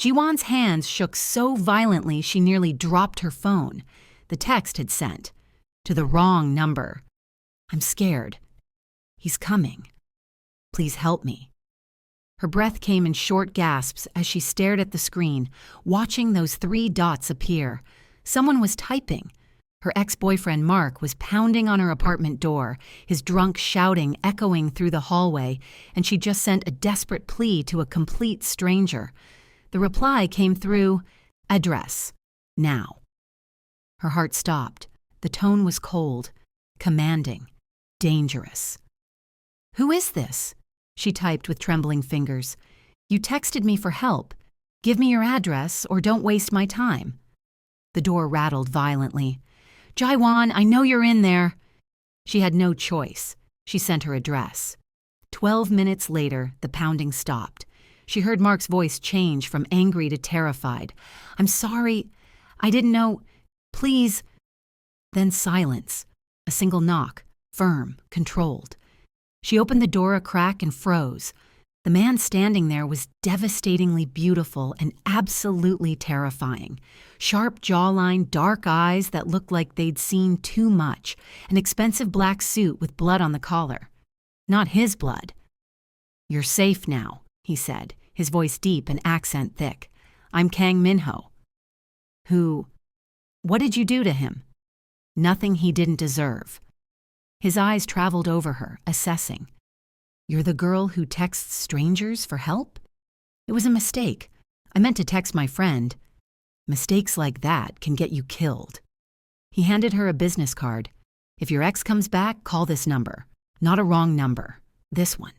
Jiwon's hands shook so violently she nearly dropped her phone. The text had sent. To the wrong number. I'm scared. He's coming. Please help me. Her breath came in short gasps as she stared at the screen, watching those 3 dots appear. Someone was typing. Her ex-boyfriend Mark was pounding on her apartment door, his drunk shouting echoing through the hallway, and she just sent a desperate plea to a complete stranger. The reply came through, address, now. Her heart stopped. The tone was cold, commanding, dangerous. Who is this? She typed with trembling fingers. You texted me for help. Give me your address or don't waste my time. The door rattled violently. Jiwon, I know you're in there. She had no choice. She sent her address. 12 minutes later, the pounding stopped. She heard Mark's voice change from angry to terrified. I'm sorry. I didn't know. Please. Then silence. A single knock, firm, controlled. She opened the door a crack and froze. The man standing there was devastatingly beautiful and absolutely terrifying. Sharp jawline, dark eyes that looked like they'd seen too much, an expensive black suit with blood on the collar. Not his blood. You're safe now, he said, his voice deep and accent thick. I'm Kang Minho. Who? What did you do to him? Nothing he didn't deserve. His eyes traveled over her, assessing. You're the girl who texts strangers for help? It was a mistake. I meant to text my friend. Mistakes like that can get you killed. He handed her a business card. If your ex comes back, call this number. Not a wrong number. This one.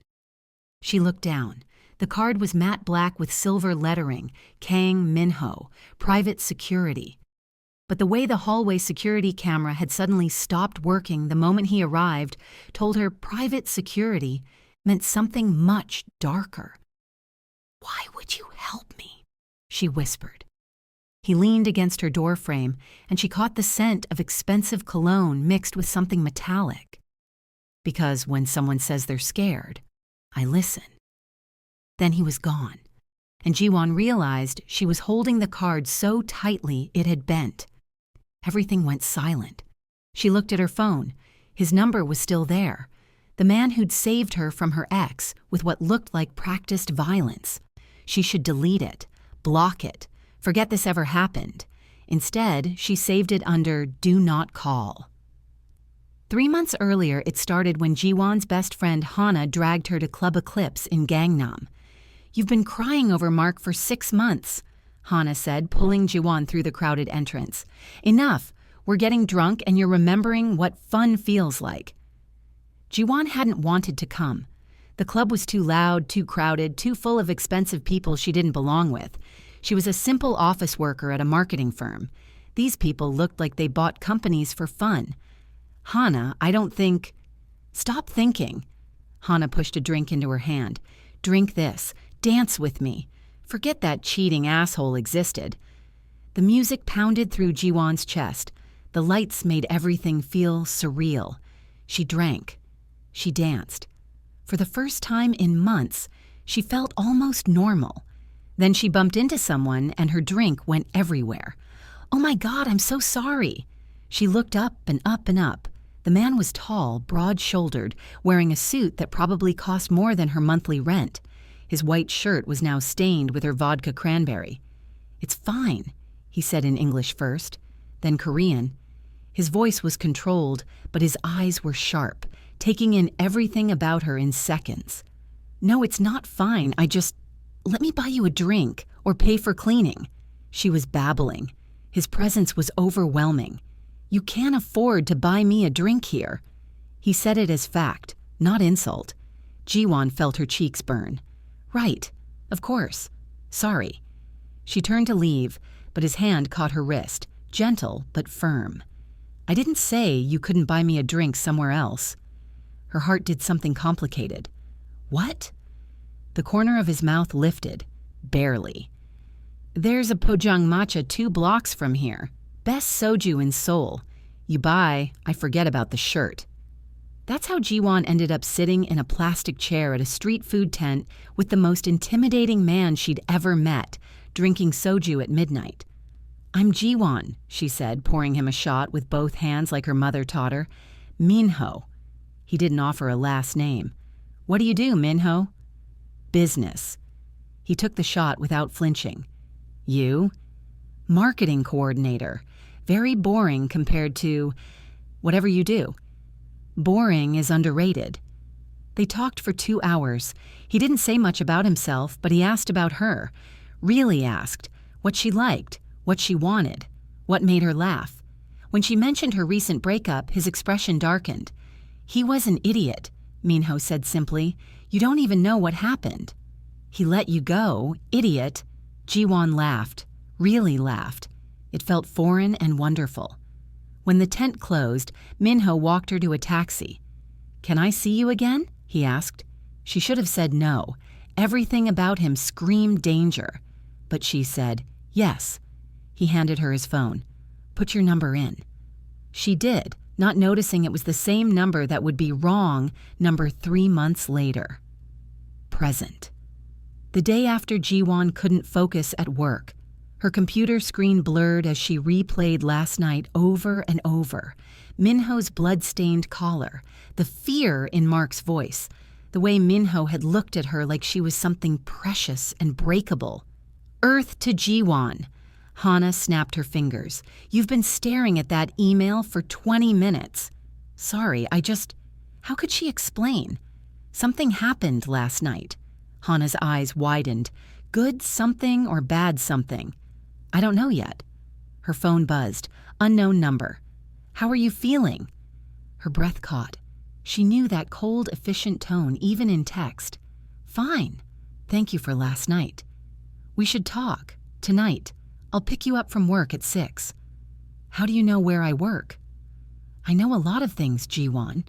She looked down. The card was matte black with silver lettering, Kang Minho, private security. But the way the hallway security camera had suddenly stopped working the moment he arrived told her private security meant something much darker. Why would you help me? She whispered. He leaned against her doorframe, and she caught the scent of expensive cologne mixed with something metallic. Because when someone says they're scared, I listen. Then he was gone, and Jiwon realized she was holding the card so tightly it had bent. Everything went silent. She looked at her phone. His number was still there. The man who'd saved her from her ex with what looked like practiced violence. She should delete it, block it, forget this ever happened. Instead, she saved it under Do Not Call. 3 months earlier, it started when Jiwon's best friend Hana dragged her to Club Eclipse in Gangnam. You've been crying over Mark for 6 months, Hana said, pulling Jiwon through the crowded entrance. Enough. We're getting drunk and you're remembering what fun feels like. Jiwon hadn't wanted to come. The club was too loud, too crowded, too full of expensive people she didn't belong with. She was a simple office worker at a marketing firm. These people looked like they bought companies for fun. Hana, I don't think... Stop thinking. Hana pushed a drink into her hand. Drink this. Dance with me. Forget that cheating asshole existed. The music pounded through Jiwon's chest. The lights made everything feel surreal. She drank. She danced. For the first time in months, she felt almost normal. Then she bumped into someone and her drink went everywhere. Oh my God, I'm so sorry. She looked up and up and up. The man was tall, broad-shouldered, wearing a suit that probably cost more than her monthly rent. His white shirt was now stained with her vodka cranberry. It's fine, he said in English first, then Korean. His voice was controlled, but his eyes were sharp, taking in everything about her in seconds. No, it's not fine. Let me buy you a drink or pay for cleaning. She was babbling. His presence was overwhelming. You can't afford to buy me a drink here. He said it as fact, not insult. Jiwon felt her cheeks burn. Right, of course. Sorry. She turned to leave, but his hand caught her wrist, gentle but firm. I didn't say you couldn't buy me a drink somewhere else. Her heart did something complicated. What? The corner of his mouth lifted, barely. There's a Pojang matcha 2 blocks from here. Best soju in Seoul. You buy, I forget about the shirt. That's how Jiwon ended up sitting in a plastic chair at a street food tent with the most intimidating man she'd ever met, drinking soju at midnight. I'm Jiwon, she said, pouring him a shot with both hands like her mother taught her. Minho. He didn't offer a last name. What do you do, Minho? Business. He took the shot without flinching. You? Marketing coordinator. Very boring compared to whatever you do. Boring is underrated. They talked for 2 hours. He didn't say much about himself, but he asked about her. Really asked. What she liked, what she wanted, what made her laugh. When she mentioned her recent breakup, his expression darkened. He was an idiot, Minho said simply. You don't even know what happened. He let you go, idiot. Jiwon laughed, really laughed. It felt foreign and wonderful. When the tent closed, Minho walked her to a taxi. Can I see you again? He asked. She should have said no. Everything about him screamed danger. But she said, yes. He handed her his phone. Put your number in. She did, not noticing it was the same number that would be wrong number 3 months later. Present. The day after Jiwon couldn't focus at work. Her computer screen blurred as she replayed last night over and over. Minho's blood-stained collar, the fear in Mark's voice, the way Minho had looked at her like she was something precious and breakable. Earth to Jiwon. Hana snapped her fingers. You've been staring at that email for 20 minutes. Sorry, How could she explain? Something happened last night. Hana's eyes widened. Good something or bad something? I don't know yet. Her phone buzzed. Unknown number. How are you feeling? Her breath caught. She knew that cold, efficient tone, even in text. Fine. Thank you for last night. We should talk. Tonight. I'll pick you up from work at 6. How do you know where I work? I know a lot of things, Jiwon.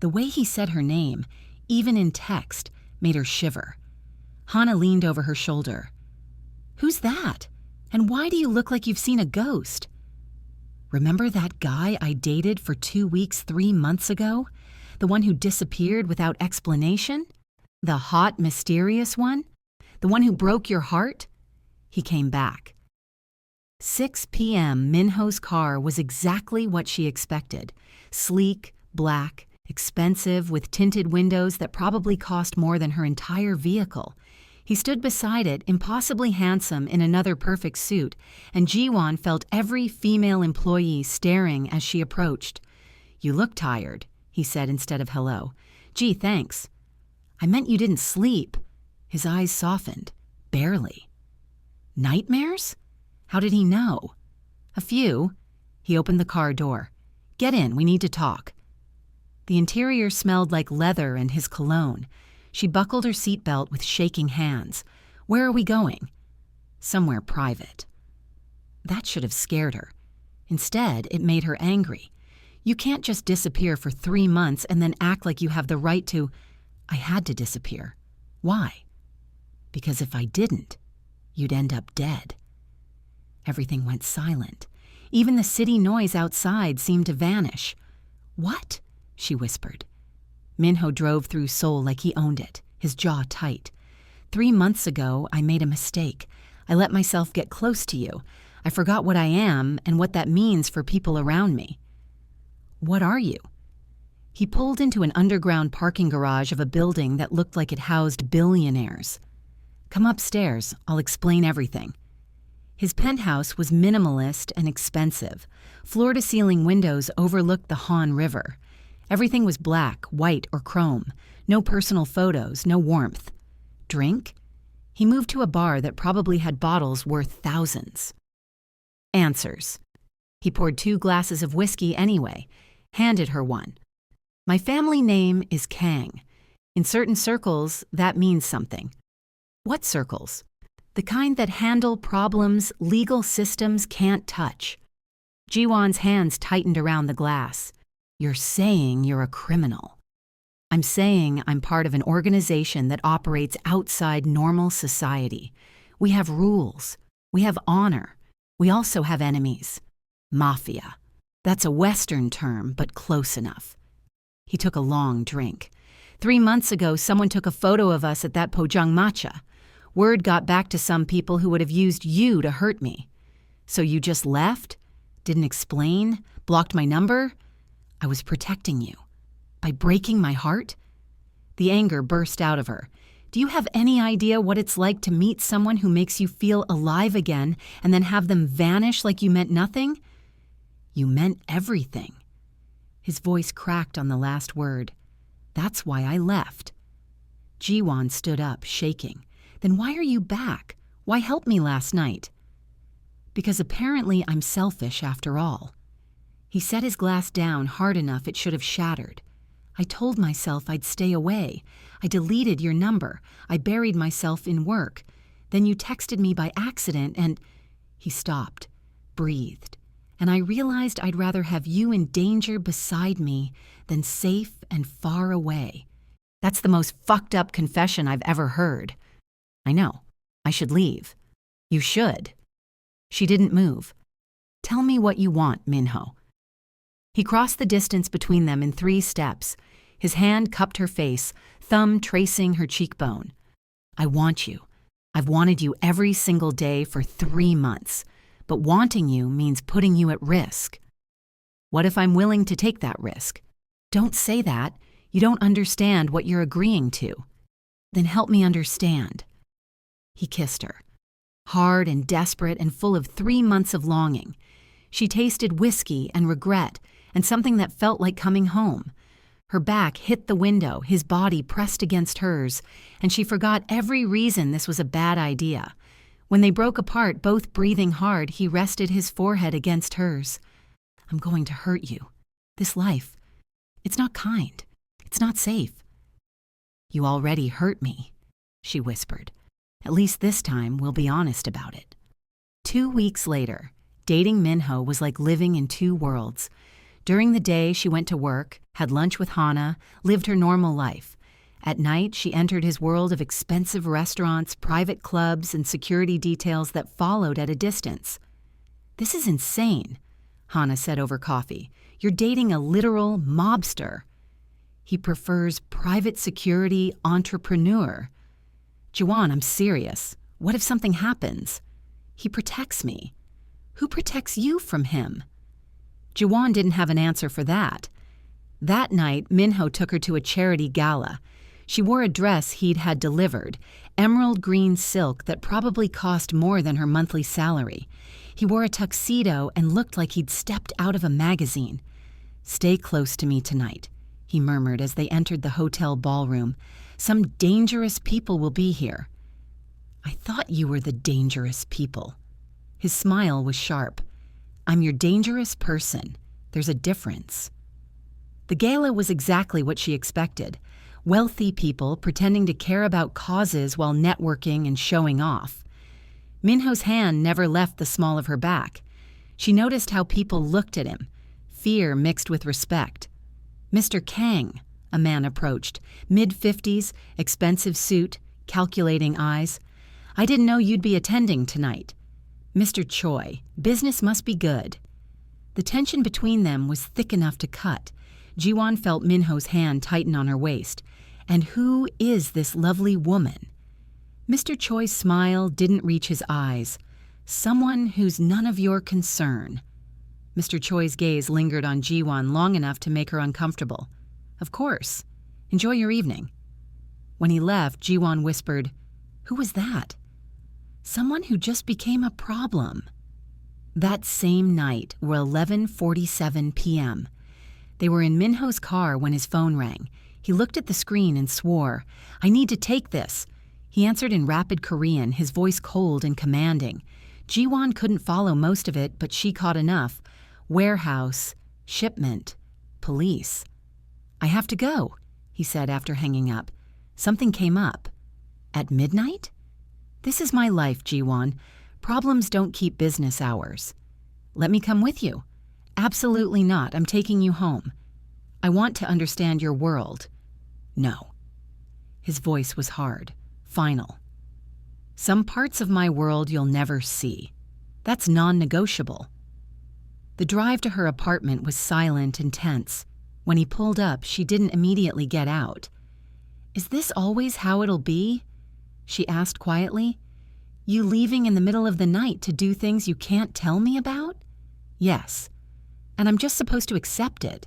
The way he said her name, even in text, made her shiver. Hana leaned over her shoulder. Who's that? And why do you look like you've seen a ghost? Remember that guy I dated for 2 weeks 3 months ago? The one who disappeared without explanation? The hot, mysterious one? The one who broke your heart? He came back. 6 p.m. Minho's car was exactly what she expected. Sleek, black, expensive, with tinted windows that probably cost more than her entire vehicle. He stood beside it, impossibly handsome in another perfect suit, and Jiwon felt every female employee staring as she approached. You look tired, he said instead of hello. Gee, thanks. I meant you didn't sleep. His eyes softened. Barely. Nightmares? How did he know? A few. He opened the car door. Get in, we need to talk. The interior smelled like leather and his cologne. She buckled her seatbelt with shaking hands. Where are we going? Somewhere private. That should have scared her. Instead, it made her angry. You can't just disappear for 3 months and then act like you have the right to... I had to disappear. Why? Because if I didn't, you'd end up dead. Everything went silent. Even the city noise outside seemed to vanish. What? She whispered. Minho drove through Seoul like he owned it, his jaw tight. 3 months ago, I made a mistake. I let myself get close to you. I forgot what I am and what that means for people around me. What are you? He pulled into an underground parking garage of a building that looked like it housed billionaires. Come upstairs, I'll explain everything. His penthouse was minimalist and expensive. Floor-to-ceiling windows overlooked the Han River. Everything was black, white, or chrome. No personal photos, no warmth. Drink? He moved to a bar that probably had bottles worth thousands. Answers. He poured 2 glasses of whiskey anyway, handed her one. My family name is Kang. In certain circles, that means something. What circles? The kind that handle problems legal systems can't touch. Jiwon's hands tightened around the glass. You're saying you're a criminal. I'm saying I'm part of an organization that operates outside normal society. We have rules. We have honor. We also have enemies. Mafia. That's a Western term, but close enough. He took a long drink. 3 months ago, someone took a photo of us at that Pojangmatcha. Word got back to some people who would have used you to hurt me. So you just left? Didn't explain? Blocked my number? I was protecting you. By breaking my heart? The anger burst out of her. Do you have any idea what it's like to meet someone who makes you feel alive again and then have them vanish like you meant nothing? You meant everything. His voice cracked on the last word. That's why I left. Jiwon stood up, shaking. Then why are you back? Why help me last night? Because apparently I'm selfish after all. He set his glass down hard enough it should have shattered. I told myself I'd stay away. I deleted your number. I buried myself in work. Then you texted me by accident and... He stopped, breathed, and I realized I'd rather have you in danger beside me than safe and far away. That's the most fucked up confession I've ever heard. I know. I should leave. You should. She didn't move. Tell me what you want, Minho. He crossed the distance between them in 3 steps. His hand cupped her face, thumb tracing her cheekbone. I want you. I've wanted you every single day for 3 months. But wanting you means putting you at risk. What if I'm willing to take that risk? Don't say that. You don't understand what you're agreeing to. Then help me understand. He kissed her. Hard and desperate and full of 3 months of longing. She tasted whiskey and regret and something that felt like coming home. Her back hit the window, his body pressed against hers, and she forgot every reason this was a bad idea. When they broke apart, both breathing hard, he rested his forehead against hers. I'm going to hurt you. This life, it's not kind. It's not safe. You already hurt me, she whispered. At least this time we'll be honest about it. 2 weeks later, dating Minho was like living in 2 worlds. During the day, she went to work, had lunch with Hana, lived her normal life. At night, she entered his world of expensive restaurants, private clubs, and security details that followed at a distance. This is insane, Hana said over coffee. You're dating a literal mobster. He prefers private security entrepreneur. Jiwon, I'm serious. What if something happens? He protects me. Who protects you from him? Jiwon didn't have an answer for that. That night, Minho took her to a charity gala. She wore a dress he'd had delivered, emerald green silk that probably cost more than her monthly salary. He wore a tuxedo and looked like he'd stepped out of a magazine. Stay close to me tonight, he murmured as they entered the hotel ballroom. Some dangerous people will be here. I thought you were the dangerous people. His smile was sharp. I'm your dangerous person. There's a difference. The gala was exactly what she expected. Wealthy people pretending to care about causes while networking and showing off. Minho's hand never left the small of her back. She noticed how people looked at him, fear mixed with respect. Mr. Kang, a man approached, mid-50s, expensive suit, calculating eyes. I didn't know you'd be attending tonight. Mr. Choi, business must be good. The tension between them was thick enough to cut. Jiwon felt Minho's hand tighten on her waist. And who is this lovely woman? Mr. Choi's smile didn't reach his eyes. Someone who's none of your concern. Mr. Choi's gaze lingered on Jiwon long enough to make her uncomfortable. Of course. Enjoy your evening. When he left, Jiwon whispered, Who was that? Someone who just became a problem. That same night were 11:47 p.m. They were in Minho's car when his phone rang. He looked at the screen and swore, I need to take this. He answered in rapid Korean, his voice cold and commanding. Jiwon couldn't follow most of it, but she caught enough. Warehouse, shipment, police. I have to go, he said after hanging up. Something came up. At midnight? This is my life, Jiwon. Problems don't keep business hours. Let me come with you. Absolutely not. I'm taking you home. I want to understand your world. No. His voice was hard, final. Some parts of my world you'll never see. That's non-negotiable. The drive to her apartment was silent and tense. When he pulled up, she didn't immediately get out. Is this always how it'll be? she asked quietly. You leaving in the middle of the night to do things you can't tell me about? Yes. And I'm just supposed to accept it.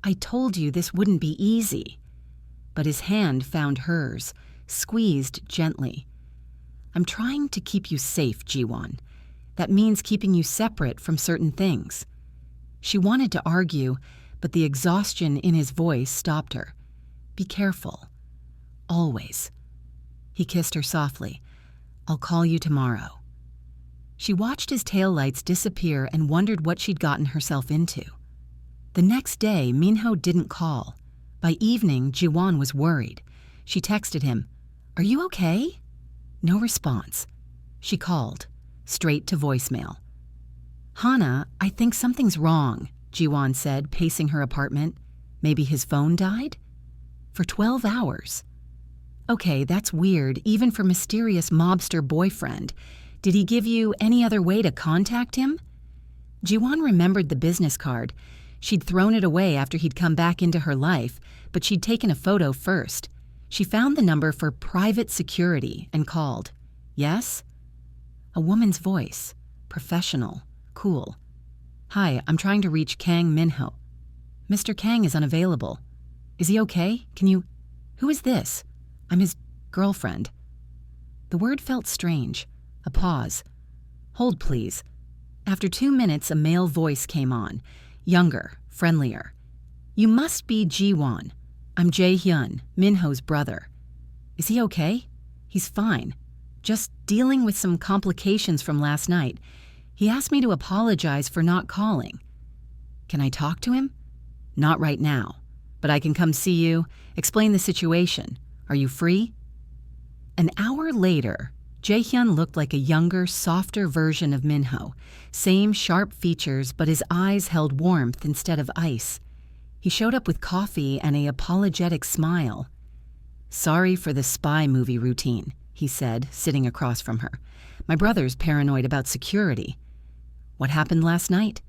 I told you this wouldn't be easy. But his hand found hers, squeezed gently. I'm trying to keep you safe, Jiwon. That means keeping you separate from certain things. She wanted to argue, but the exhaustion in his voice stopped her. Be careful. Always. He kissed her softly. I'll call you tomorrow. She watched his taillights disappear and wondered what she'd gotten herself into. The next day, Minho didn't call. By evening, Jiwon was worried. She texted him, Are you okay? No response. She called, straight to voicemail. Hana, I think something's wrong, Jiwon said, pacing her apartment. Maybe his phone died? For 12 hours. Okay, that's weird, even for mysterious mobster boyfriend. Did he give you any other way to contact him? Jiwon remembered the business card. She'd thrown it away after he'd come back into her life, but she'd taken a photo first. She found the number for private security and called. Yes? A woman's voice. Professional. Cool. Hi, I'm trying to reach Kang Minho. Mr. Kang is unavailable. Is he okay? Can you... Who is this? I'm his girlfriend. The word felt strange. A pause. Hold, please. After 2 minutes, a male voice came on. Younger, friendlier. You must be Jiwon. I'm Jae-hyun, Minho's brother. Is he okay? He's fine. Just dealing with some complications from last night. He asked me to apologize for not calling. Can I talk to him? Not right now, but I can come see you, explain the situation. Are you free? An hour later, Jae-hyun looked like a younger, softer version of Minho. Same sharp features, but his eyes held warmth instead of ice. He showed up with coffee and an apologetic smile. Sorry for the spy movie routine, he said, sitting across from her. My brother's paranoid about security. What happened last night?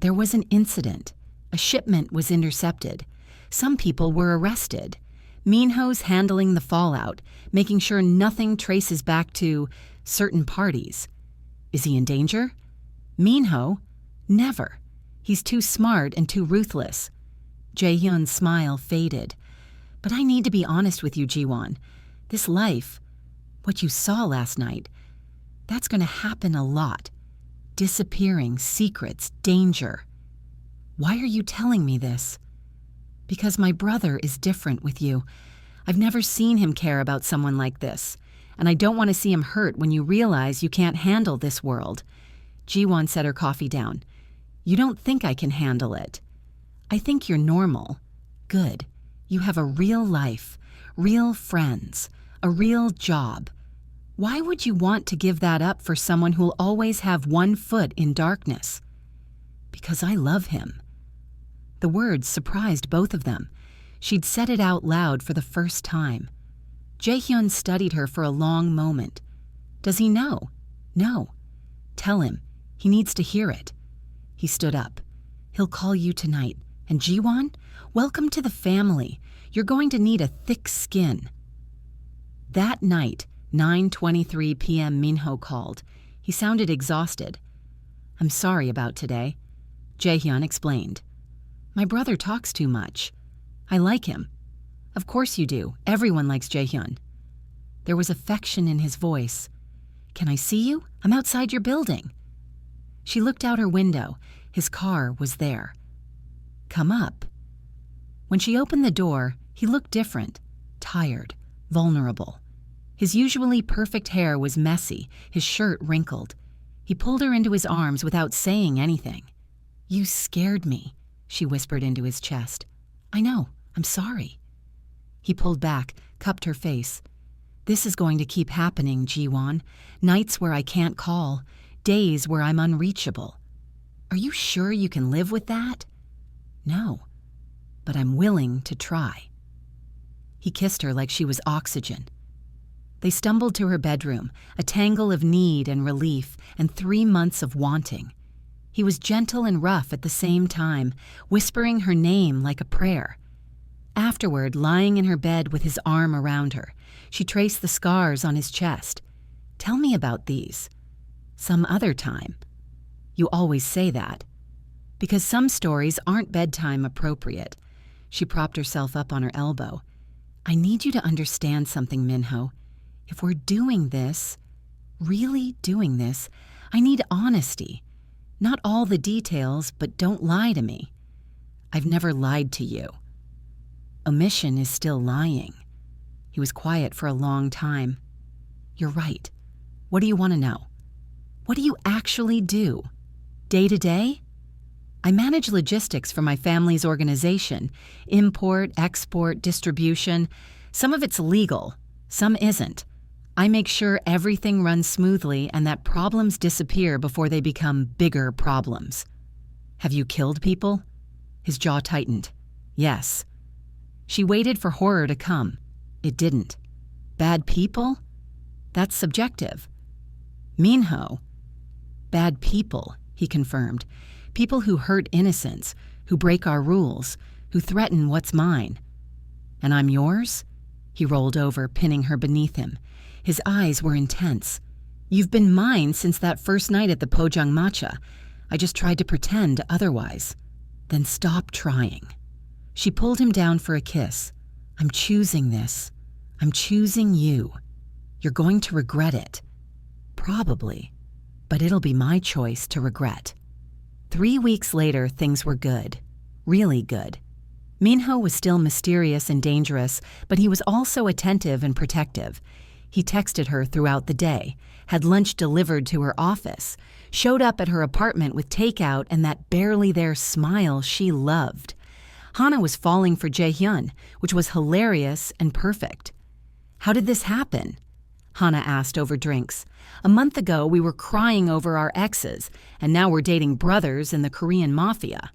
There was an incident. A shipment was intercepted. Some people were arrested. Minho's handling the fallout, making sure nothing traces back to certain parties. Is he in danger? Minho? Never. He's too smart and too ruthless. Jae-hyun's smile faded. But I need to be honest with you, Jiwon. This life, what you saw last night, that's going to happen a lot. Disappearing, secrets, danger. Why are you telling me this? Because my brother is different with you. I've never seen him care about someone like this, and I don't want to see him hurt when you realize you can't handle this world. Jiwon set her coffee down. You don't think I can handle it. I think you're normal. Good. You have a real life, real friends, a real job. Why would you want to give that up for someone who'll always have one foot in darkness? Because I love him. The words surprised both of them. She'd said it out loud for the first time. Jae-hyun studied her for a long moment. Does he know? No. Tell him. He needs to hear it. He stood up. He'll call you tonight. And Jiwon, welcome to the family. You're going to need a thick skin. That night, 9:23 p.m. Minho called. He sounded exhausted. I'm sorry about today. Jae-hyun explained. My brother talks too much. I like him. Of course you do. Everyone likes Jae-hyun. There was affection in his voice. Can I see you? I'm outside your building. She looked out her window. His car was there. Come up. When she opened the door, he looked different, tired, vulnerable. His usually perfect hair was messy, his shirt wrinkled. He pulled her into his arms without saying anything. You scared me, she whispered into his chest. I know, I'm sorry. He pulled back, cupped her face. This is going to keep happening, Jiwon. Nights where I can't call, days where I'm unreachable. Are you sure you can live with that? No, but I'm willing to try. He kissed her like she was oxygen. They stumbled to her bedroom, a tangle of need and relief and 3 months of wanting. He was gentle and rough at the same time, whispering her name like a prayer. Afterward, lying in her bed with his arm around her, she traced the scars on his chest. "Tell me about these." "Some other time." "You always say that." "Because some stories aren't bedtime appropriate." She propped herself up on her elbow. "I need you to understand something, Minho. If we're doing this, really doing this, I need honesty. Not all the details, but don't lie to me." "I've never lied to you." "Omission is still lying." He was quiet for a long time. "You're right. What do you want to know?" "What do you actually do? Day to day?" "I manage logistics for my family's organization. Import, export, distribution. Some of it's legal, some isn't. I make sure everything runs smoothly and that problems disappear before they become bigger problems." "Have you killed people?" His jaw tightened. "Yes." She waited for horror to come. It didn't. "Bad people?" "That's subjective." "Minho." "Bad people," he confirmed. "People who hurt innocents, who break our rules, who threaten what's mine." "And I'm yours?" He rolled over, pinning her beneath him. His eyes were intense. "You've been mine since that first night at the Pojang Matcha. I just tried to pretend otherwise." "Then stop trying." She pulled him down for a kiss. "I'm choosing this. I'm choosing you. You're going to regret it." "Probably. But it'll be my choice to regret." 3 weeks later, things were good. Really good. Minho was still mysterious and dangerous, but he was also attentive and protective. He texted her throughout the day, had lunch delivered to her office, showed up at her apartment with takeout and that barely there smile she loved. Hana was falling for Jae-hyun, which was hilarious and perfect. "How did this happen?" Hana asked over drinks. "A month ago, we were crying over our exes, and now we're dating brothers in the Korean Mafia."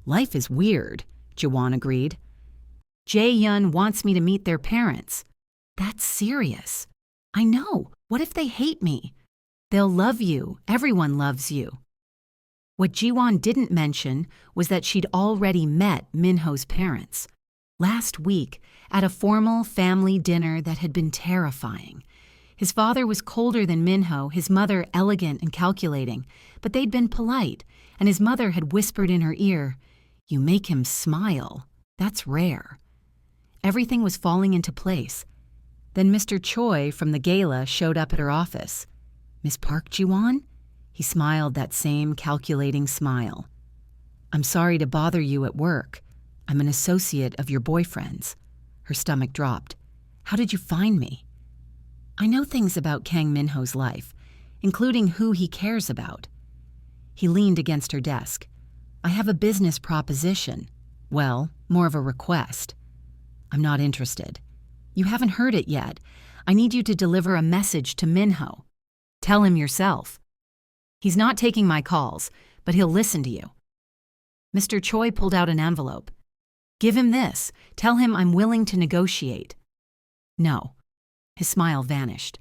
"Life is weird," Jaewon agreed. "Jae-hyun wants me to meet their parents." "That's serious." "I know. What if they hate me?" "They'll love you. Everyone loves you." What Jiwon didn't mention was that she'd already met Minho's parents. Last week, at a formal family dinner that had been terrifying. His father was colder than Minho, his mother elegant and calculating, but they'd been polite, and his mother had whispered in her ear, "You make him smile. That's rare." Everything was falling into place. Then Mr. Choi from the gala showed up at her office. "Miss Park Ji-won?" He smiled that same calculating smile. "I'm sorry to bother you at work. I'm an associate of your boyfriend's." Her stomach dropped. "How did you find me?" "I know things about Kang Minho's life, including who he cares about." He leaned against her desk. "I have a business proposition. Well, more of a request." "I'm not interested." "You haven't heard it yet. I need you to deliver a message to Minho." "Tell him yourself." "He's not taking my calls, but he'll listen to you." Mr. Choi pulled out an envelope. "Give him this. Tell him I'm willing to negotiate." "No." His smile vanished.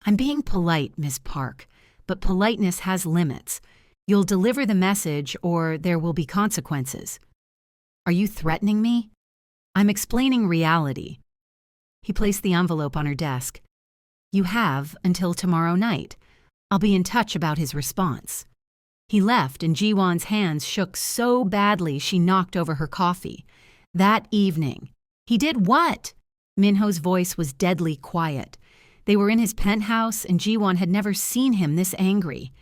"I'm being polite, Miss Park, but politeness has limits. You'll deliver the message or there will be consequences." "Are you threatening me?" "I'm explaining reality." He placed the envelope on her desk. "You have until tomorrow night. I'll be in touch about his response." He left and Jiwon's hands shook so badly she knocked over her coffee. That evening. "He did what?" Minho's voice was deadly quiet. They were in his penthouse and Jiwon had never seen him this angry.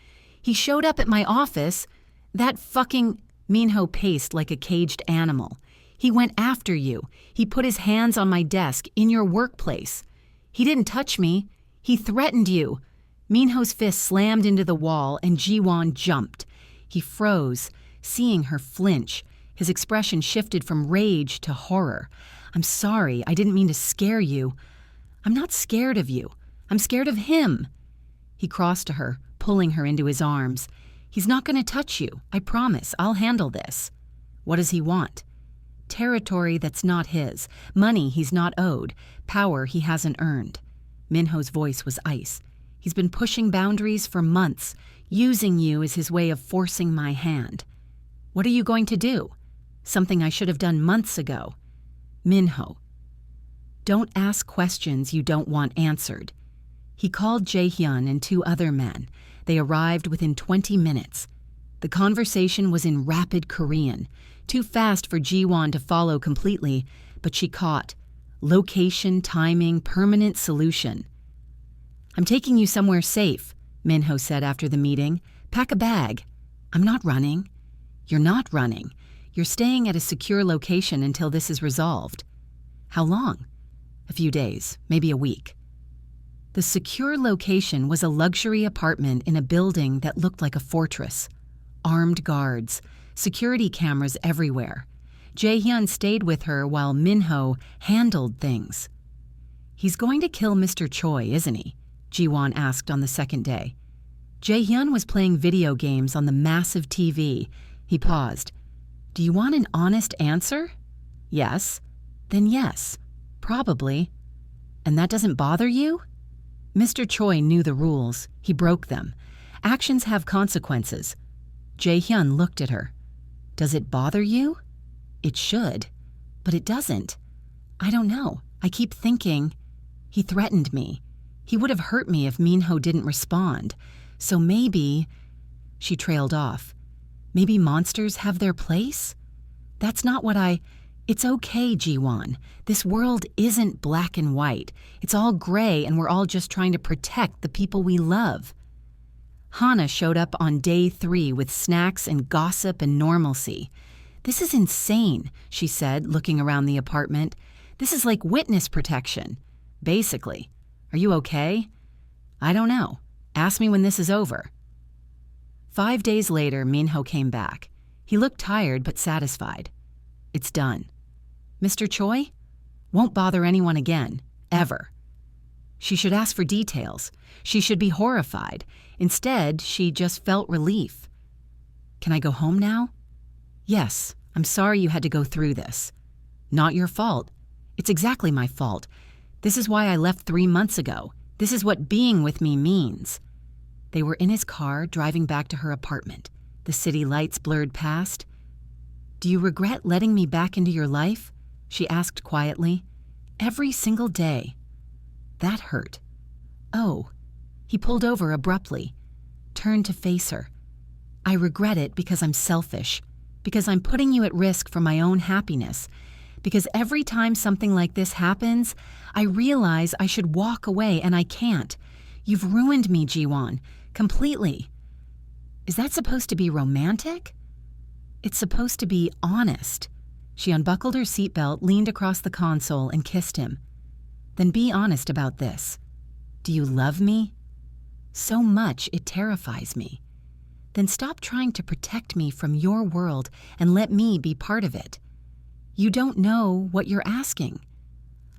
"He showed up at my office. That fucking—" Minho paced like a caged animal. "He went after you. He put his hands on my desk in your workplace. He didn't touch me. He threatened you." Minho's fist slammed into the wall and Jiwon jumped. He froze, seeing her flinch. His expression shifted from rage to horror. "I'm sorry, I didn't mean to scare you." "I'm not scared of you. I'm scared of him." He crossed to her, pulling her into his arms. "He's not going to touch you. I promise. I'll handle this." "What does he want?" "Territory that's not his. Money he's not owed. Power he hasn't earned." Minho's voice was ice. "He's been pushing boundaries for months, using you as his way of forcing my hand." "What are you going to do?" "Something I should have done months ago." Minho. Don't ask questions you don't want answered. He called Jae-hyun and 2 other men. They arrived within 20 minutes. The conversation was in rapid Korean, too fast for Ji-won to follow completely, but she caught. Location, timing, permanent solution. I'm taking you somewhere safe, Minho said after the meeting. Pack a bag. I'm not running. You're not running. You're staying at a secure location until this is resolved. How long? A few days, maybe a week. The secure location was a luxury apartment in a building that looked like a fortress. Armed guards, security cameras everywhere. Jae-hyun stayed with her while Minho handled things. He's going to kill Mr. Choi, isn't he? Ji-won asked on the second day. Jae-hyun was playing video games on the massive TV. He paused. Do you want an honest answer? Yes. Then yes. Probably. And that doesn't bother you? Mr. Choi knew the rules. He broke them. Actions have consequences. Jae-hyun looked at her. Does it bother you? It should. But it doesn't. I don't know. I keep thinking. He threatened me. He would have hurt me if Minho didn't respond. So maybe... She trailed off. Maybe monsters have their place? That's not what I... It's okay, Ji-won. This world isn't black and white. It's all gray, and we're all just trying to protect the people we love. Hana showed up on day 3 with snacks and gossip and normalcy. This is insane, she said, looking around the apartment. This is like witness protection. Basically. Are you okay? I don't know. Ask me when this is over. 5 days later, Minho came back. He looked tired but satisfied. It's done. Mr. Choi? Won't bother anyone again. Ever. She should ask for details. She should be horrified. Instead, she just felt relief. Can I go home now? Yes, I'm sorry you had to go through this. Not your fault. It's exactly my fault. This is why I left 3 months ago. This is what being with me means. They were in his car, driving back to her apartment. The city lights blurred past. Do you regret letting me back into your life? She asked quietly. Every single day. That hurt. Oh. He pulled over abruptly, turned to face her. I regret it because I'm selfish, because I'm putting you at risk for my own happiness, because every time something like this happens, I realize I should walk away and I can't. You've ruined me, Ji-won, completely. Is that supposed to be romantic? It's supposed to be honest. She unbuckled her seatbelt, leaned across the console, and kissed him. Then be honest about this. Do you love me? So much it terrifies me. Then stop trying to protect me from your world and let me be part of it. You don't know what you're asking.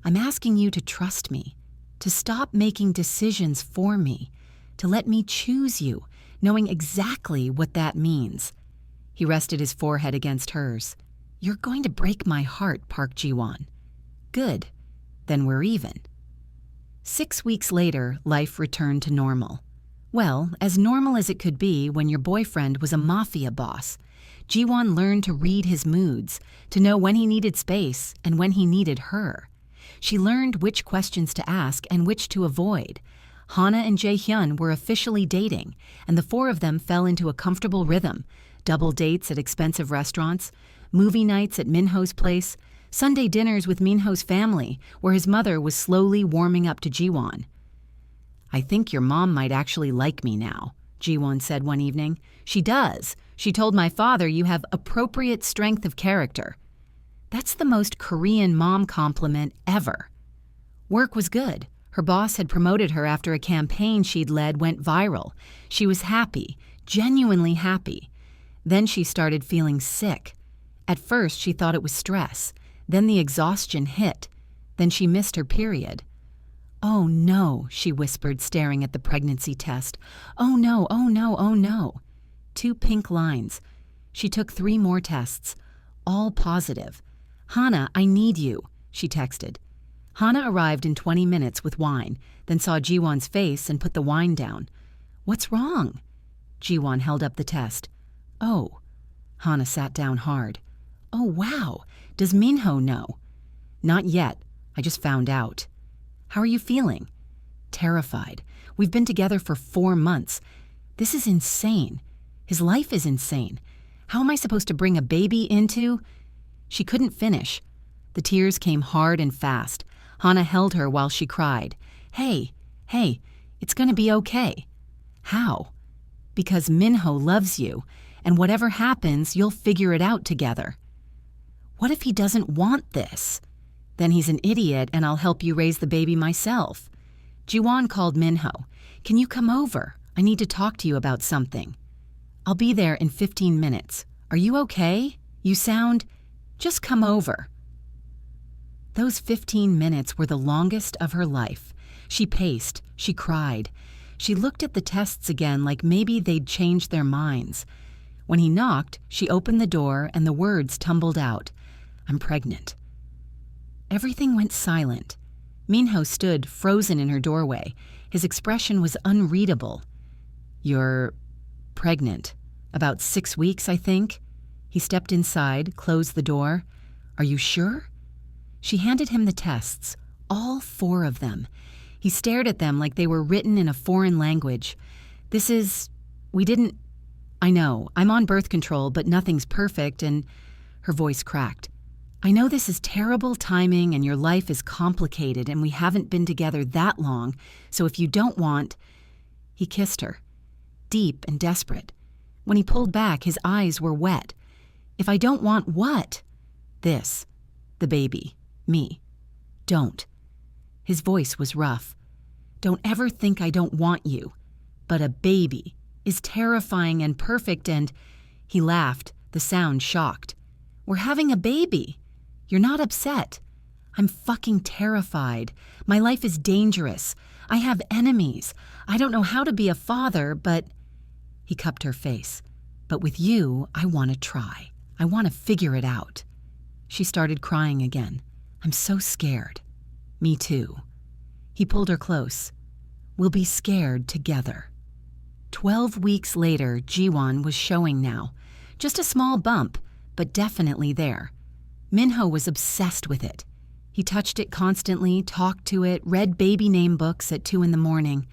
I'm asking you to trust me, to stop making decisions for me, to let me choose you, knowing exactly what that means. He rested his forehead against hers. You're going to break my heart, Park Ji-won. Good. Then we're even. 6 weeks later, life returned to normal. Well, as normal as it could be when your boyfriend was a mafia boss. Ji-won learned to read his moods, to know when he needed space and when he needed her. She learned which questions to ask and which to avoid. Hana and Jae-hyun were officially dating, and the 4 of them fell into a comfortable rhythm. Double dates at expensive restaurants, movie nights at Minho's place, Sunday dinners with Minho's family, where his mother was slowly warming up to Ji-won. I think your mom might actually like me now, Ji-won said one evening. She does. She told my father you have appropriate strength of character. That's the most Korean mom compliment ever. Work was good. Her boss had promoted her after a campaign she'd led went viral. She was happy, genuinely happy. Then she started feeling sick. At first, she thought it was stress. Then the exhaustion hit. Then she missed her period. Oh no, she whispered, staring at the pregnancy test. Oh no, oh no, oh no. 2 pink lines. She took 3 more tests, all positive. Hana, I need you, she texted. Hana arrived in 20 minutes with wine, then saw Ji-won's face and put the wine down. What's wrong? Ji-won held up the test. Oh. Hana sat down hard. Oh wow, does Minho know? Not yet. I just found out. How are you feeling? Terrified. We've been together for 4 months. This is insane. His life is insane. How am I supposed to bring a baby into? She couldn't finish. The tears came hard and fast. Hana held her while she cried. Hey, it's gonna be okay. How? Because Minho loves you, and whatever happens, you'll figure it out together. What if he doesn't want this? Then he's an idiot and I'll help you raise the baby myself. Jiwon called Minho. Can you come over? I need to talk to you about something. I'll be there in 15 minutes. Are you okay? You sound... Just come over. Those 15 minutes were the longest of her life. She paced. She cried. She looked at the tests again like maybe they'd changed their minds. When he knocked, she opened the door and the words tumbled out. I'm pregnant. Everything went silent. Minho stood frozen in her doorway. His expression was unreadable. You're pregnant. About 6 weeks, I think. He stepped inside, closed the door. Are you sure? She handed him the tests, all 4 of them. He stared at them like they were written in a foreign language. I know, I'm on birth control, but nothing's perfect, and her voice cracked. I know this is terrible timing and your life is complicated and we haven't been together that long, so if you don't want... He kissed her, deep and desperate. When he pulled back, his eyes were wet. If I don't want what? This. The baby. Me. Don't. His voice was rough. Don't ever think I don't want you. But a baby is terrifying and perfect and... He laughed, the sound shocked. We're having a baby. You're not upset. I'm fucking terrified. My life is dangerous. I have enemies. I don't know how to be a father, but... He cupped her face. But with you, I want to try. I want to figure it out. She started crying again. I'm so scared. Me too. He pulled her close. We'll be scared together. 12 weeks later, Jiwon was showing now. Just a small bump, but definitely there. Minho was obsessed with it. He touched it constantly, talked to it, read baby name books at 2 a.m.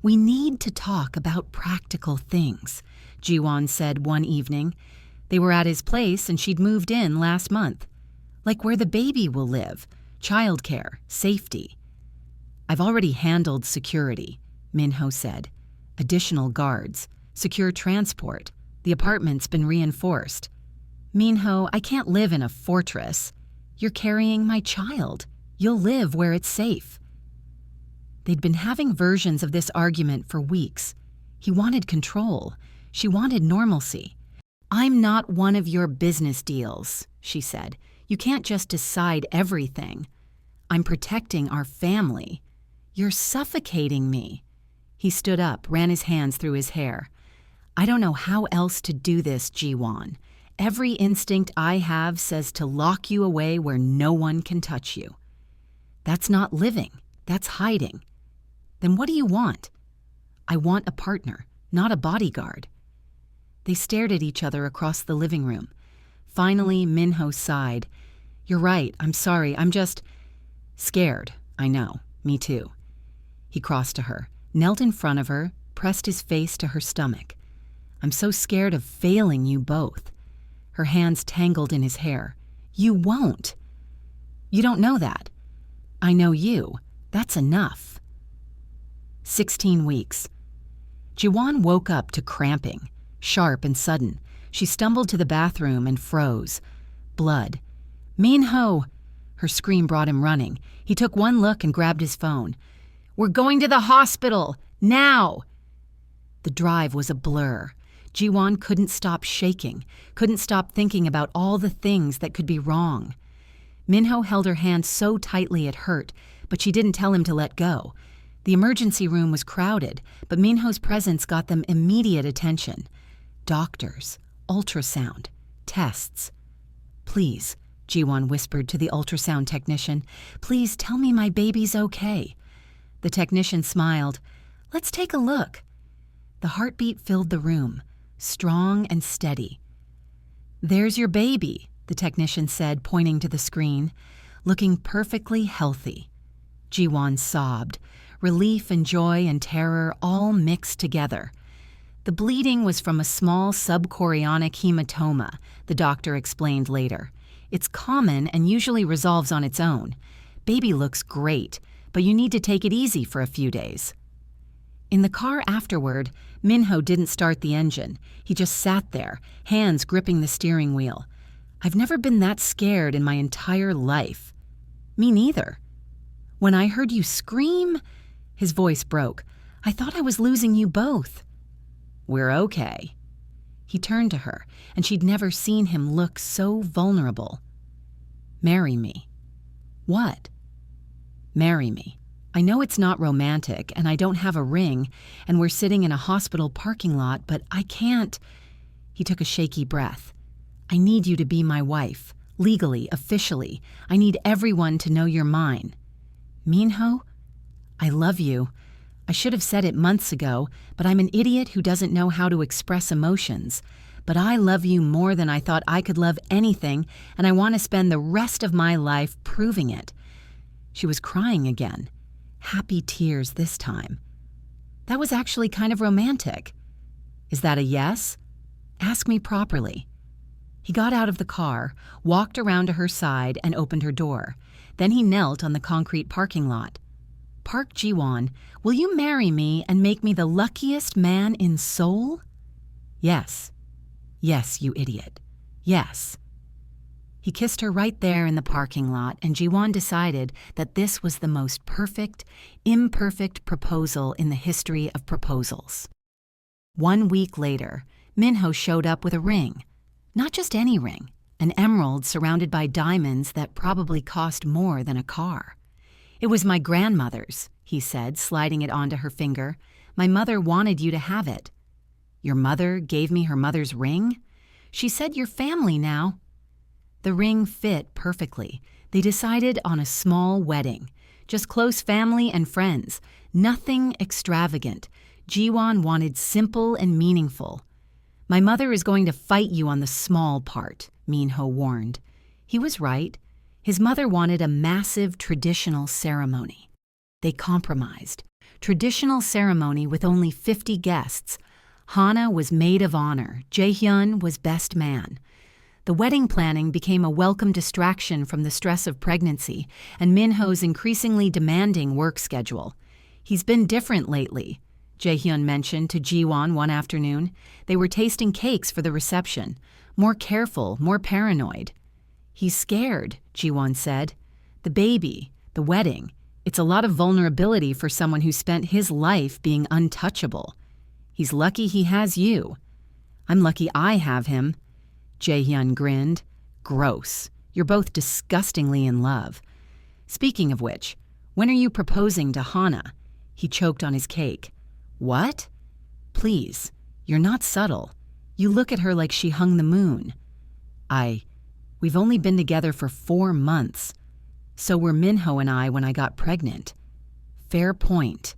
We need to talk about practical things, Jiwon said one evening. They were at his place and she'd moved in last month. Like where the baby will live, childcare, safety. I've already handled security, Minho said. Additional guards, secure transport. The apartment's been reinforced. Minho, I can't live in a fortress. You're carrying my child. You'll live where it's safe. They'd been having versions of this argument for weeks. He wanted control. She wanted normalcy. I'm not one of your business deals, she said. You can't just decide everything. I'm protecting our family. You're suffocating me. He stood up, ran his hands through his hair. I don't know how else to do this, Jiwon. Every instinct I have says to lock you away where no one can touch you. That's not living. That's hiding. Then what do you want? I want a partner, not a bodyguard. They stared at each other across the living room. Finally, Minho sighed. You're right. I'm sorry. I'm just scared. I know. Me too. He crossed to her, knelt in front of her, pressed his face to her stomach. I'm so scared of failing you both. Her hands tangled in his hair. You won't. You don't know that. I know you. That's enough. 16 weeks. Jiwon woke up to cramping, sharp and sudden. She stumbled to the bathroom and froze. Blood. Minho! Her scream brought him running. He took one look and grabbed his phone. We're going to the hospital! Now! The drive was a blur. Jiwon couldn't stop shaking, couldn't stop thinking about all the things that could be wrong. Minho held her hand so tightly it hurt, but she didn't tell him to let go. The emergency room was crowded, but Minho's presence got them immediate attention. Doctors, ultrasound, tests. Please, Jiwon whispered to the ultrasound technician, please tell me my baby's okay. The technician smiled. Let's take a look. The heartbeat filled the room, strong and steady. There's your baby, the technician said, pointing to the screen. looking perfectly healthy. Ji-won sobbed, relief and joy and terror all mixed together. The bleeding was from a small subchorionic hematoma, the doctor explained later. It's common and usually resolves on its own. Baby looks great, but you need to take it easy for a few days. In the car afterward, Minho didn't start the engine. He just sat there, hands gripping the steering wheel. I've never been that scared in my entire life. Me neither. When I heard you scream, his voice broke. I thought I was losing you both. We're okay. He turned to her, and she'd never seen him look so vulnerable. Marry me. What? Marry me. I know it's not romantic, and I don't have a ring, and we're sitting in a hospital parking lot, but I can't. He took a shaky breath. I need you to be my wife. Legally, officially. I need everyone to know you're mine. Minho, I love you. I should have said it months ago, but I'm an idiot who doesn't know how to express emotions. But I love you more than I thought I could love anything, and I want to spend the rest of my life proving it. She was crying again. Happy tears this time. That was actually kind of romantic. Is that a yes? Ask me properly. He got out of the car, walked around to her side, and opened her door. Then he knelt on the concrete parking lot. Park Ji-won, will you marry me and make me the luckiest man in Seoul? Yes. Yes, you idiot. Yes. He kissed her right there in the parking lot, and Ji-won decided that this was the most perfect, imperfect proposal in the history of proposals. 1 week later, Minho showed up with a ring. Not just any ring, an emerald surrounded by diamonds that probably cost more than a car. It was my grandmother's, he said, sliding it onto her finger. My mother wanted you to have it. Your mother gave me her mother's ring? She said you're family now. The ring fit perfectly. They decided on a small wedding. Just close family and friends. Nothing extravagant. Ji-won wanted simple and meaningful. My mother is going to fight you on the small part, Minho warned. He was right. His mother wanted a massive traditional ceremony. They compromised. Traditional ceremony with only 50 guests. Hana was maid of honor. Jae-hyun was best man. The wedding planning became a welcome distraction from the stress of pregnancy and Minho's increasingly demanding work schedule. He's been different lately, Jae-hyun mentioned to Ji-won one afternoon. They were tasting cakes for the reception. More careful, more paranoid. He's scared, Ji-won said. The baby, the wedding, it's a lot of vulnerability for someone who spent his life being untouchable. He's lucky he has you. I'm lucky I have him. Jae-hyun grinned. Gross. You're both disgustingly in love. Speaking of which, when are you proposing to Hana? He choked on his cake. What? Please, you're not subtle. You look at her like she hung the moon. We've only been together for 4 months. So were Minho and I when I got pregnant. Fair point.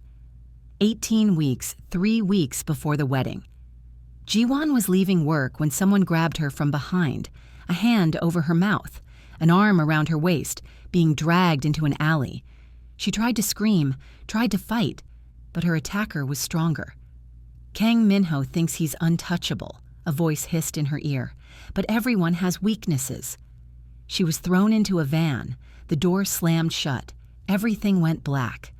18 weeks, 3 weeks before the wedding. Ji-won was leaving work when someone grabbed her from behind, a hand over her mouth, an arm around her waist, being dragged into an alley. She tried to scream, tried to fight, but her attacker was stronger. Kang Minho thinks he's untouchable, a voice hissed in her ear, but everyone has weaknesses. She was thrown into a van, the door slammed shut, everything went black.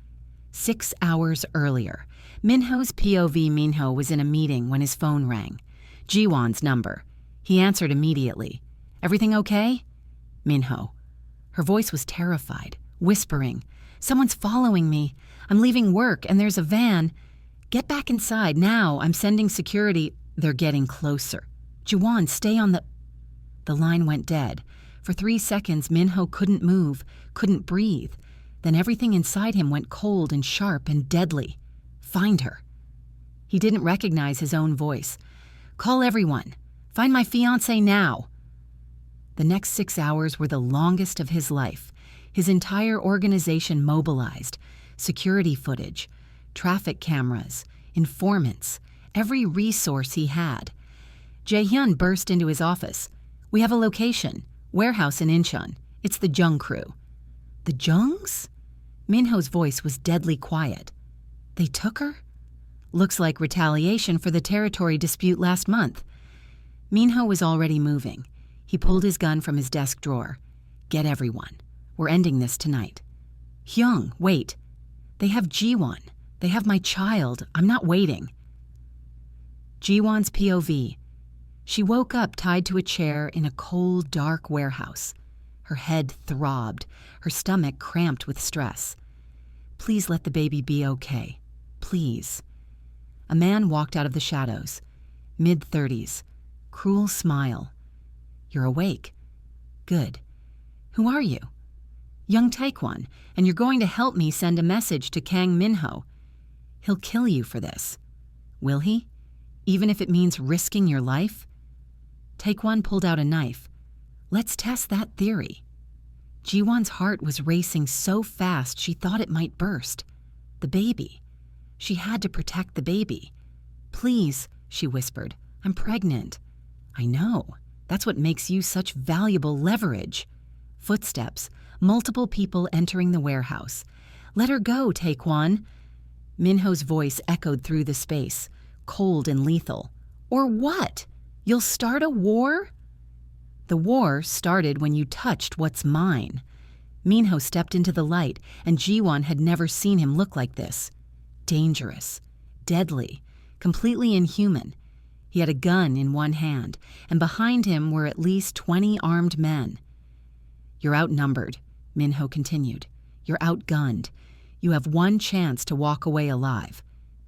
6 hours earlier, Minho's POV Minho was in a meeting when his phone rang. Ji-won's number. He answered immediately. Everything okay? Minho. Her voice was terrified, whispering, Someone's following me. I'm leaving work and there's a van. Get back inside now. I'm sending security. They're getting closer. Ji-won, stay on the... The line went dead. For 3 seconds, Minho couldn't move, couldn't breathe. Then everything inside him went cold and sharp and deadly. Find her. He didn't recognize his own voice. Call everyone. Find my fiancé now. The next 6 hours were the longest of his life. His entire organization mobilized. Security footage, traffic cameras, informants, every resource he had. Jae-hyun burst into his office. We have a location, warehouse in Incheon. It's the Jung crew. The Jungs? Minho's voice was deadly quiet. They took her? Looks like retaliation for the territory dispute last month. Minho was already moving. He pulled his gun from his desk drawer. Get everyone. We're ending this tonight. Hyung, wait. They have Jiwon. They have my child. I'm not waiting. Jiwon's POV. She woke up tied to a chair in a cold, dark warehouse. Her head throbbed, her stomach cramped with stress. Please let the baby be okay. Please. A man walked out of the shadows. Mid-30s. Cruel smile. You're awake. Good. Who are you? Young Taekwon, and you're going to help me send a message to Kang Minho. He'll kill you for this. Will he? Even if it means risking your life? Taekwon pulled out a knife. Let's test that theory. Jiwon's heart was racing so fast she thought it might burst. The baby. She had to protect the baby. Please, she whispered. I'm pregnant. I know. That's what makes you such valuable leverage. Footsteps. Multiple people entering the warehouse. Let her go, Taekwon. Minho's voice echoed through the space, cold and lethal. Or what? You'll start a war? The war started when you touched what's mine. Minho stepped into the light, and Jiwon had never seen him look like this. Dangerous, deadly, completely inhuman. He had a gun in one hand, and behind him were at least 20 armed men. You're outnumbered, Minho continued. You're outgunned. You have one chance to walk away alive.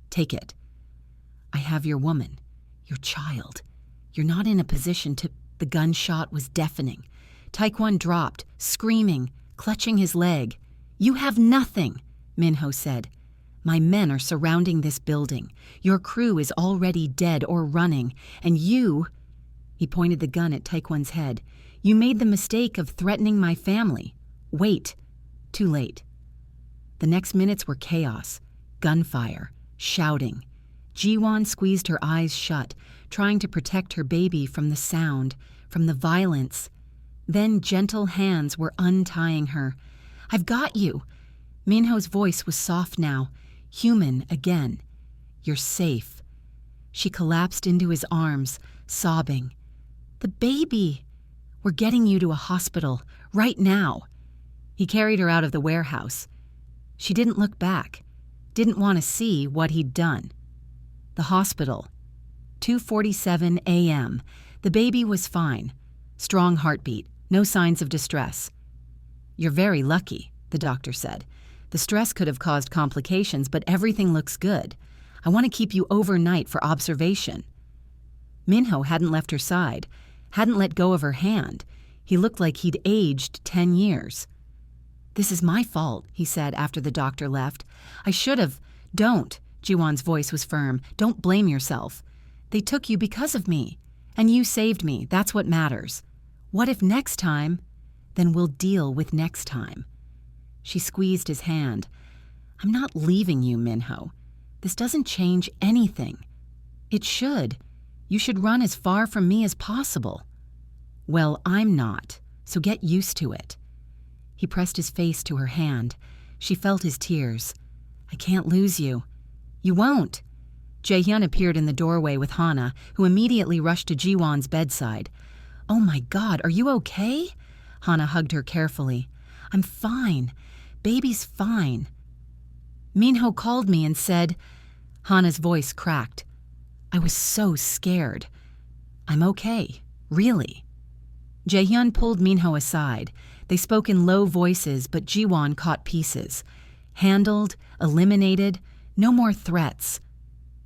Take it. I have your woman, your child. You're not in a position to... The gunshot was deafening. Taekwon dropped, screaming, clutching his leg. You have nothing, Minho said. My men are surrounding this building. Your crew is already dead or running, and you... He pointed the gun at Taekwon's head. You made the mistake of threatening my family. Wait. Too late. The next minutes were chaos, gunfire, shouting. Jiwon squeezed her eyes shut, trying to protect her baby from the sound, from the violence. Then gentle hands were untying her. I've got you. Minho's voice was soft now, human again. You're safe. She collapsed into his arms, sobbing. The baby. We're getting you to a hospital, right now. He carried her out of the warehouse. She didn't look back, didn't want to see what he'd done. The hospital. 2:47 a.m. The baby was fine. Strong heartbeat, no signs of distress. You're very lucky, the doctor said. The stress could have caused complications, but everything looks good. I want to keep you overnight for observation. Minho hadn't left her side, hadn't let go of her hand. He looked like he'd aged 10 years. This is my fault, he said after the doctor left. I should have. Don't. Jiwon's voice was firm. Don't blame yourself. They took you because of me. And you saved me. That's what matters. What if next time? Then we'll deal with next time. She squeezed his hand. I'm not leaving you, Minho. This doesn't change anything. It should. You should run as far from me as possible. Well, I'm not, so get used to it. He pressed his face to her hand. She felt his tears. I can't lose you. You won't. Jaehyun appeared in the doorway with Hana, who immediately rushed to Jiwon's bedside. Oh my God, are you okay? Hana hugged her carefully. I'm fine. Baby's fine. Minho called me and said... Hana's voice cracked. I was so scared. I'm okay, really. Jaehyun pulled Minho aside. They spoke in low voices, but Jiwon caught pieces. Handled, eliminated, no more threats.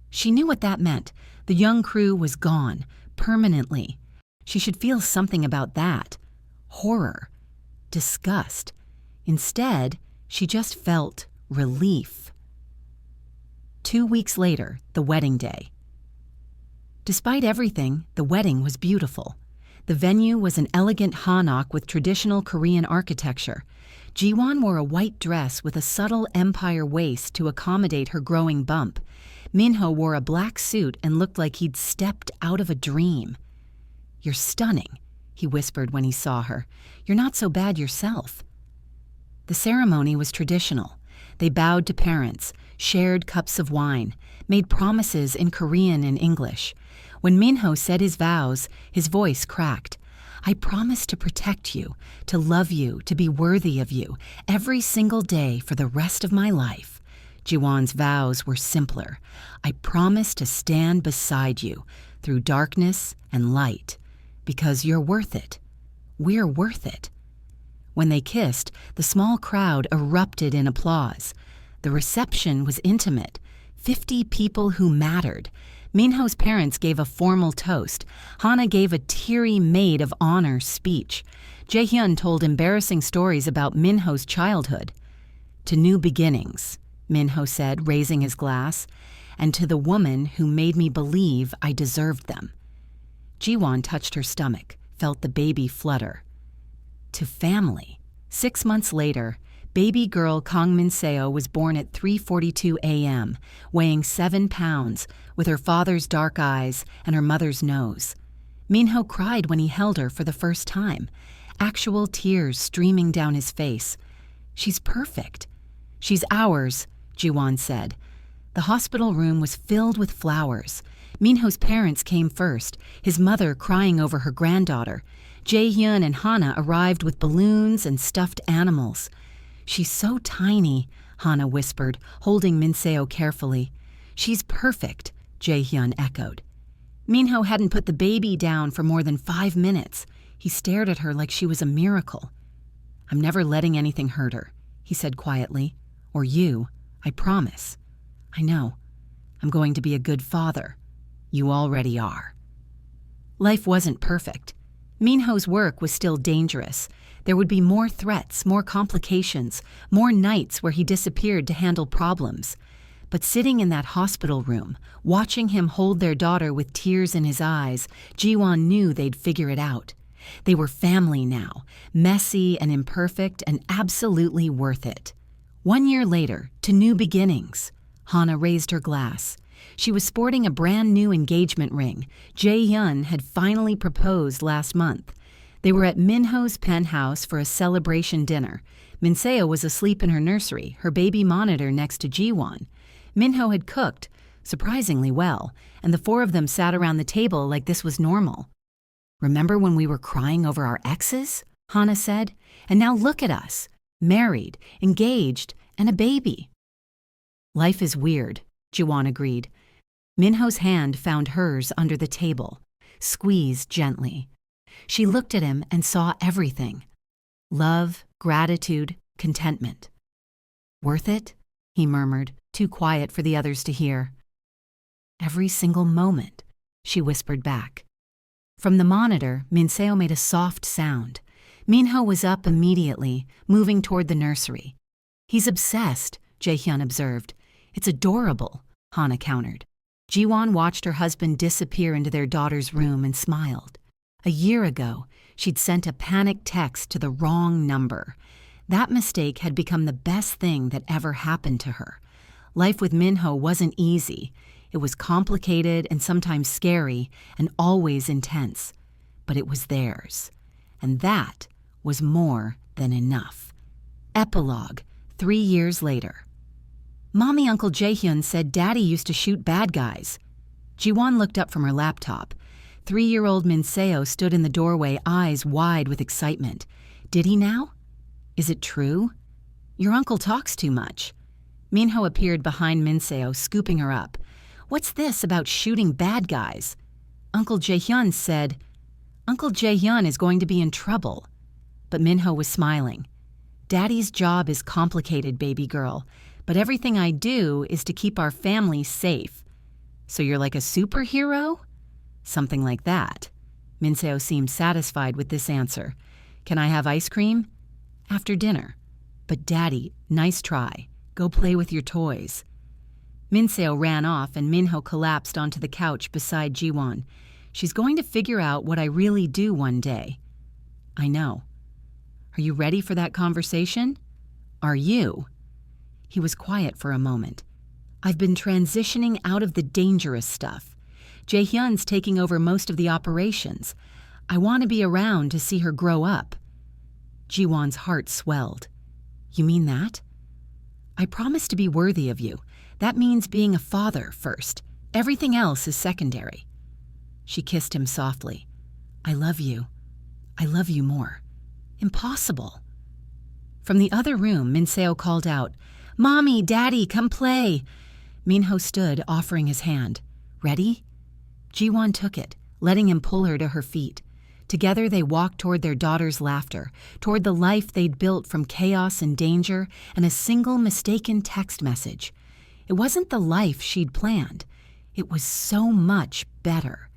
She knew what that meant. The young crew was gone, permanently. She should feel something about that. Horror. Disgust. Instead, she just felt relief. 2 weeks later, the wedding day. Despite everything, the wedding was beautiful. The venue was an elegant hanok with traditional Korean architecture. Jiwon wore a white dress with a subtle empire waist to accommodate her growing bump. Minho wore a black suit and looked like he'd stepped out of a dream. You're stunning, he whispered when he saw her. You're not so bad yourself. The ceremony was traditional. They bowed to parents, shared cups of wine, made promises in Korean and English. When Minho said his vows, his voice cracked. "I promise to protect you, to love you, to be worthy of you, every single day for the rest of my life." Jiwon's vows were simpler. "I promise to stand beside you through darkness and light, because you're worth it. We're worth it." When they kissed, the small crowd erupted in applause. The reception was intimate. 50 people who mattered. Minho's parents gave a formal toast. Hana gave a teary maid of honor speech. Jaehyun told embarrassing stories about Minho's childhood. "To new beginnings," Minho said, raising his glass, "and to the woman who made me believe I deserved them." Jiwon touched her stomach, felt the baby flutter. To family. 6 months later, baby girl Kang Min-seo was born at 3:42 a.m., weighing 7 pounds, with her father's dark eyes and her mother's nose. Minho cried when he held her for the first time, actual tears streaming down his face. "She's perfect." "She's ours," Jiwon said. The hospital room was filled with flowers. Minho's parents came first, his mother crying over her granddaughter. Jaehyun and Hana arrived with balloons and stuffed animals. "She's so tiny," Hana whispered, holding Min-seo carefully. "She's perfect," Jaehyun echoed. Minho hadn't put the baby down for more than 5 minutes. He stared at her like she was a miracle. "I'm never letting anything hurt her," he said quietly. "Or you, I promise." "I know. I'm going to be a good father." "You already are." Life wasn't perfect. Minho's work was still dangerous. There would be more threats, more complications, more nights where he disappeared to handle problems. But sitting in that hospital room, watching him hold their daughter with tears in his eyes, Jiwon knew they'd figure it out. They were family now, messy and imperfect and absolutely worth it. 1 year later, to new beginnings. Hana raised her glass. She was sporting a brand new engagement ring. Jaehyun had finally proposed last month. They were at Minho's penthouse for a celebration dinner. Min-seo was asleep in her nursery, her baby monitor next to Jiwon. Minho had cooked, surprisingly well, and the 4 of them sat around the table like this was normal. "Remember when we were crying over our exes?" Hana said. "And now look at us, married, engaged, and a baby." "Life is weird," Jiwon agreed. Minho's hand found hers under the table, squeezed gently. She looked at him and saw everything. Love, gratitude, contentment. "Worth it?" he murmured, too quiet for the others to hear. "Every single moment," she whispered back. From the monitor, Min-seo made a soft sound. Minho was up immediately, moving toward the nursery. "He's obsessed," Jaehyun observed. "It's adorable," Hana countered. Jiwon watched her husband disappear into their daughter's room and smiled. A year ago, she'd sent a panicked text to the wrong number. That mistake had become the best thing that ever happened to her. Life with Minho wasn't easy. It was complicated and sometimes scary and always intense. But it was theirs. And that was more than enough. Epilogue, 3 years later. "Mommy, Uncle Jaehyun said Daddy used to shoot bad guys." Jiwon looked up from her laptop. 3-year-old Min-seo stood in the doorway, eyes wide with excitement. "Did he now? Is it true? Your uncle talks too much." Minho appeared behind Min-seo, scooping her up. "What's this about shooting bad guys?" "Uncle Jaehyun said." "Uncle Jaehyun is going to be in trouble." But Minho was smiling. "Daddy's job is complicated, baby girl, but everything I do is to keep our family safe." "So you're like a superhero?" "Something like that." Min-seo seemed satisfied with this answer. "Can I have ice cream?" "After dinner." "But Daddy, nice try. Go play with your toys." Min-seo ran off and Minho collapsed onto the couch beside Jiwon. "She's going to figure out what I really do one day." "I know." "Are you ready for that conversation?" "Are you?" He was quiet for a moment. "I've been transitioning out of the dangerous stuff. Jaehyun's taking over most of the operations. I want to be around to see her grow up." Jiwon's heart swelled. You mean that? I promise to be worthy of you. That means being a father first. Everything else is secondary. She kissed him softly. I love you. I love you more. Impossible. From the other room, Minseo called out, Mommy, Daddy, come play. Minho stood, offering his hand. Ready? Jiwon took it, letting him pull her to her feet. Together they walked toward their daughter's laughter, toward the life they'd built from chaos and danger and a single mistaken text message. It wasn't the life she'd planned. It was so much better.